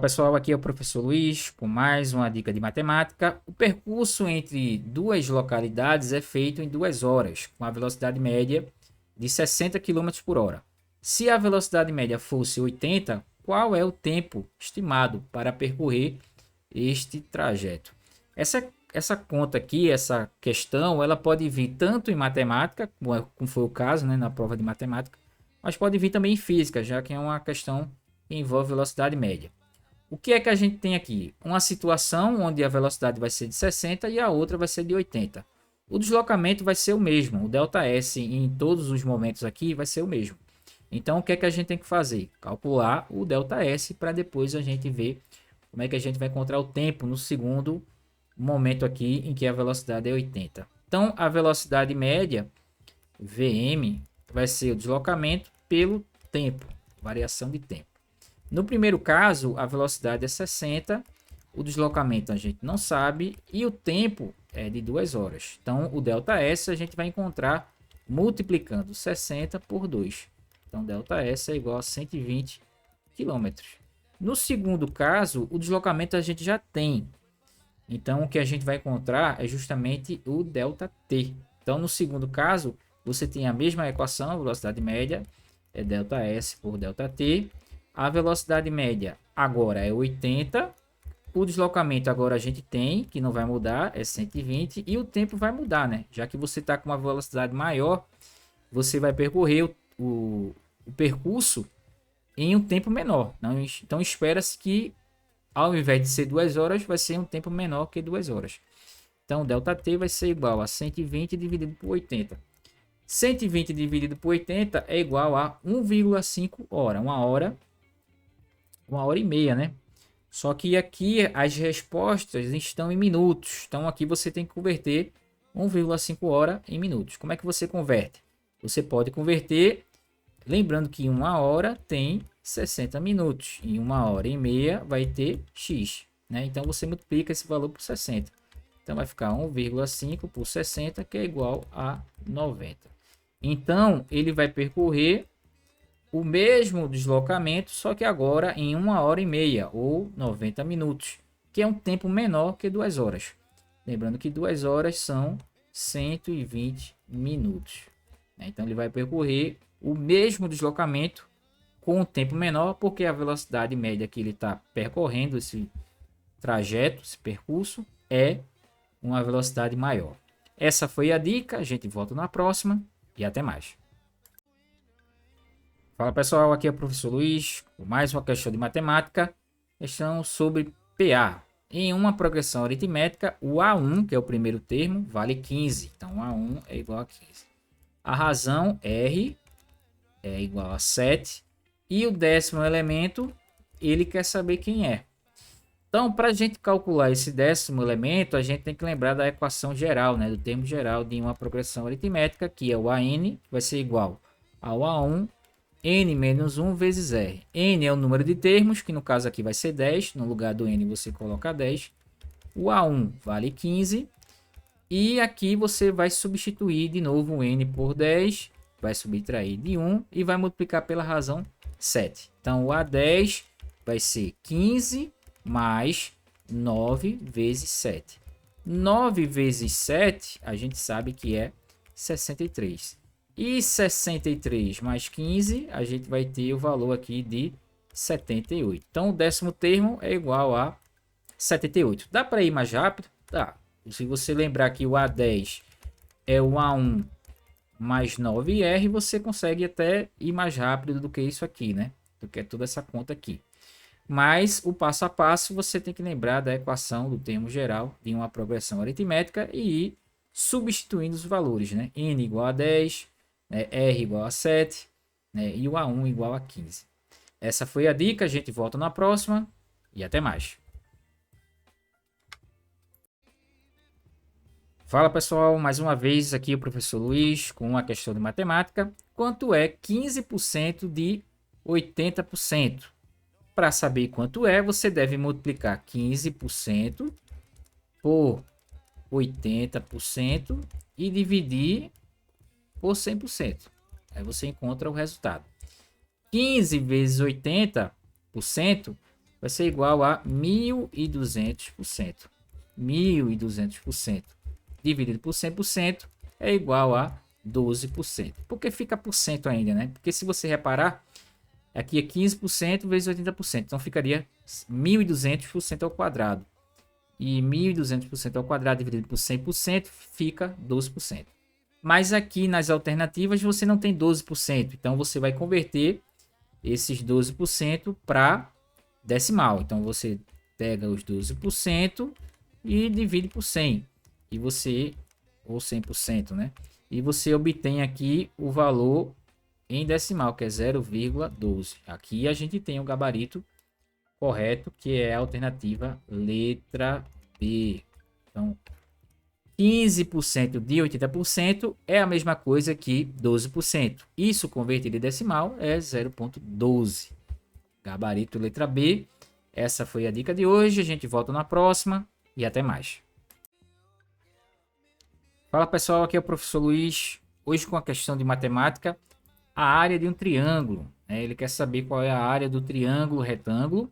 Pessoal, aqui é o professor Luiz com mais uma dica de matemática. O percurso entre duas localidades é feito em 2 horas, com a velocidade média de 60 quilômetros por hora. Se a velocidade média fosse 80, qual é o tempo estimado para percorrer este trajeto? Essa conta aqui, essa questão, ela pode vir tanto em matemática, como foi o caso, né, na prova de matemática, mas pode vir também em física, já que é uma questão que envolve velocidade média. O que é que a gente tem aqui? Uma situação onde a velocidade vai ser de 60 e a outra vai ser de 80. O deslocamento vai ser o mesmo. O ΔS em todos os momentos aqui vai ser o mesmo. Então, o que é que a gente tem que fazer? Calcular o ΔS para depois a gente ver como é que a gente vai encontrar o tempo no segundo momento aqui em que a velocidade é 80. Então, a velocidade média, Vm, vai ser o deslocamento pelo tempo, variação de tempo. No primeiro caso, a velocidade é 60, o deslocamento a gente não sabe e o tempo é de 2 horas. Então, o ΔS a gente vai encontrar multiplicando 60 por 2. Então, ΔS é igual a 120 km. No segundo caso, o deslocamento a gente já tem. Então, o que a gente vai encontrar é justamente o ΔT. Então, no segundo caso, você tem a mesma equação, a velocidade média é ΔS por ΔT. A velocidade média agora é 80. O deslocamento agora a gente tem, que não vai mudar, é 120. E o tempo vai mudar, né? Já que você está com uma velocidade maior, você vai percorrer o percurso em um tempo menor. Então espera-se que, ao invés de ser 2 horas, vai ser um tempo menor que 2 horas. Então, ΔT vai ser igual a 120 dividido por 80. 120 dividido por 80 é igual a 1,5 hora. 1 hora e meia, né? Só que aqui as respostas estão em minutos. Então aqui você tem que converter 1,5 hora em minutos. Como é que você converte? Você pode converter, lembrando que 1 hora tem 60 minutos. E 1 hora e meia vai ter x, né? Então você multiplica esse valor por 60. Então vai ficar 1,5 por 60, que é igual a 90. Então ele vai percorrer o mesmo deslocamento, só que agora em 1 hora e meia ou 90 minutos, que é um tempo menor que 2 horas. Lembrando que 2 horas são 120 minutos. Então ele vai percorrer o mesmo deslocamento com um tempo menor, porque a velocidade média que ele está percorrendo esse trajeto, esse percurso, é uma velocidade maior. Essa foi a dica, a gente volta na próxima e até mais. Fala pessoal, aqui é o professor Luiz, com mais uma questão de matemática, questão sobre PA. Em uma progressão aritmética, o A1, que é o primeiro termo, vale 15. Então, A1 é igual a 15. A razão R é igual a 7. E o 10º elemento, ele quer saber quem é. Então, para a gente calcular esse 10º elemento, a gente tem que lembrar da equação geral, né, do termo geral de uma progressão aritmética, que é o AN, que vai ser igual ao A1, n menos 1 vezes r. N é o número de termos, que no caso aqui vai ser 10. No lugar do n você coloca 10. O A1 vale 15. E aqui você vai substituir de novo o n por 10. Vai subtrair de 1 e vai multiplicar pela razão 7. Então o A10 vai ser 15 mais 9 vezes 7. 9 vezes 7 a gente sabe que é 63. E 63 mais 15, a gente vai ter o valor aqui de 78. Então, o 10º termo é igual a 78. Dá para ir mais rápido? Dá. Se você lembrar que o A10 é o A1 mais 9R, você consegue até ir mais rápido do que isso aqui, né? Do que toda essa conta aqui. Mas o passo a passo você tem que lembrar da equação do termo geral de uma progressão aritmética e ir substituindo os valores, né? N igual a 10, R igual a 7, né, e o A1 igual a 15. Essa foi a dica, a gente volta na próxima e até mais. Fala pessoal, mais uma vez aqui o professor Luiz com uma questão de matemática. Quanto é 15% de 80%? Para saber quanto é, você deve multiplicar 15% por 80% e dividir por 100%. Aí você encontra o resultado. 15 vezes 80% vai ser igual a 1.200%. 1.200% dividido por 100% é igual a 12%. Por que fica por cento ainda, né? Porque se você reparar, aqui é 15% vezes 80%. Então ficaria 1.200% ao quadrado. E 1.200% ao quadrado dividido por 100% fica 12%. Mas aqui nas alternativas você não tem 12%. Então você vai converter esses 12% para decimal. Então você pega os 12% e divide por 100. E você, ou 100%, né? E você obtém aqui o valor em decimal, que é 0,12. Aqui a gente tem o gabarito correto, que é a alternativa letra B. Então, 15% de 80% é a mesma coisa que 12%. Isso convertido em decimal é 0,12. Gabarito letra B. Essa foi a dica de hoje. A gente volta na próxima e até mais. Fala pessoal, aqui é o professor Luiz. Hoje com a questão de matemática, a área de um triângulo. Ele quer saber qual é a área do triângulo retângulo,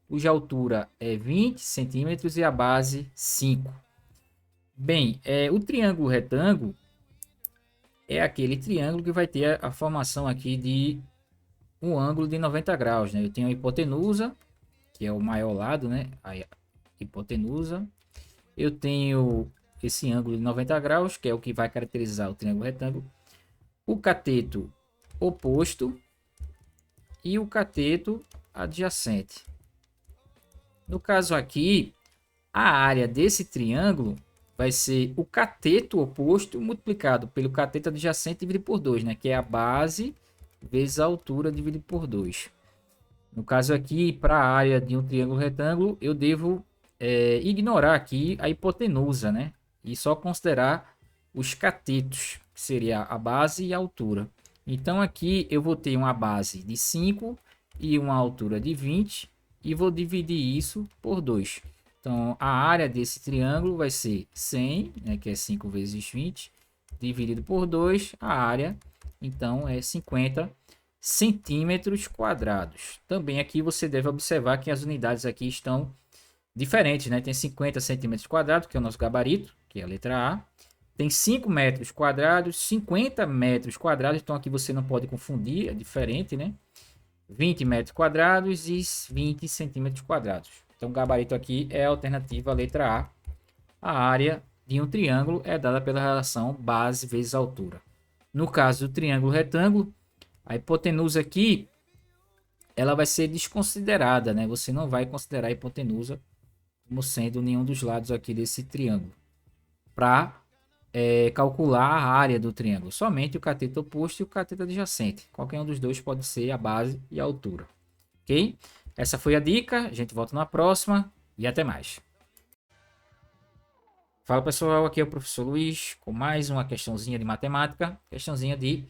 cuja altura é 20 centímetros e a base 5. Bem, o triângulo retângulo é aquele triângulo que vai ter a formação aqui de um ângulo de 90 graus. Né? Eu tenho a hipotenusa, que é o maior lado, né? A hipotenusa. Eu tenho esse ângulo de 90 graus, que é o que vai caracterizar o triângulo retângulo. O cateto oposto e o cateto adjacente. No caso aqui, a área desse triângulo vai ser o cateto oposto multiplicado pelo cateto adjacente dividido por 2, né? Que é a base vezes a altura dividido por 2. No caso aqui, para a área de um triângulo retângulo, eu devo ignorar aqui a hipotenusa, né? E só considerar os catetos, que seria a base e a altura. Então aqui eu vou ter uma base de 5 e uma altura de 20 e vou dividir isso por 2. Então a área desse triângulo vai ser 100, né, que é 5 vezes 20, dividido por 2, a área então é 50 centímetros quadrados. Também aqui você deve observar que as unidades aqui estão diferentes, né? Tem 50 centímetros quadrados, que é o nosso gabarito, que é a letra A. Tem 5 metros quadrados, 50 metros quadrados, então aqui você não pode confundir, é diferente, né? 20 metros quadrados e 20 centímetros quadrados. Então o gabarito aqui é a alternativa, a letra A. A área de um triângulo é dada pela relação base vezes altura. No caso do triângulo retângulo, a hipotenusa aqui, ela vai ser desconsiderada, né? Você não vai considerar a hipotenusa como sendo nenhum dos lados aqui desse triângulo. Para calcular a área do triângulo, somente o cateto oposto e o cateto adjacente. Qualquer um dos dois pode ser a base e a altura. Ok? Essa foi a dica. A gente volta na próxima e até mais. Fala pessoal, aqui é o professor Luiz com mais uma questãozinha de matemática. Questãozinha de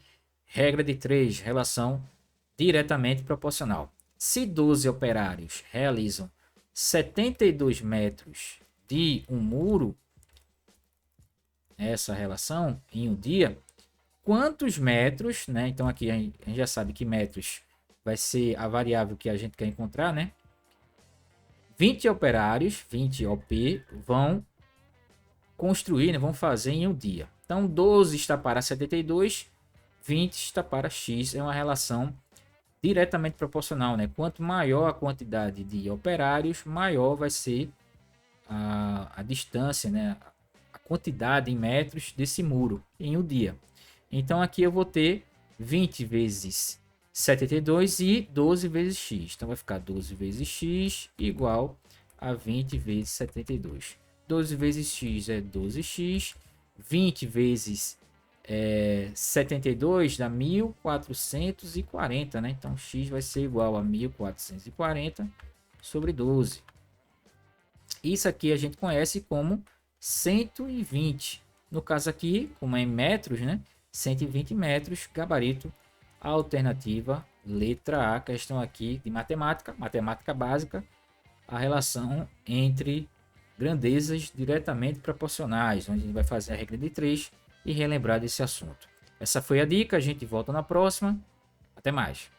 regra de 3, relação diretamente proporcional. Se 12 operários realizam 72 metros de um muro, essa relação em um dia, quantos metros, né? Então aqui a gente já sabe que metros vai ser a variável que a gente quer encontrar, né? 20 operários, 20 OP, vão construir, né? Vão fazer em um dia. Então 12 está para 72, 20 está para X, é uma relação diretamente proporcional, né? Quanto maior a quantidade de operários, maior vai ser a distância, né? A quantidade em metros desse muro em um dia. Então aqui eu vou ter 20 vezes 72 e 12 vezes x. Então vai ficar 12 vezes x igual a 20 vezes 72. 12 vezes x é 12x. 20 vezes 72 dá 1440, né? Então x vai ser igual a 1440 sobre 12. Isso aqui a gente conhece como 120. No caso aqui, como é em metros, né? 120 metros, gabarito, alternativa, letra A. Questão aqui de matemática, matemática básica, a relação entre grandezas diretamente proporcionais, onde a gente vai fazer a regra de 3 e relembrar desse assunto. Essa foi a dica, a gente volta na próxima. Até mais.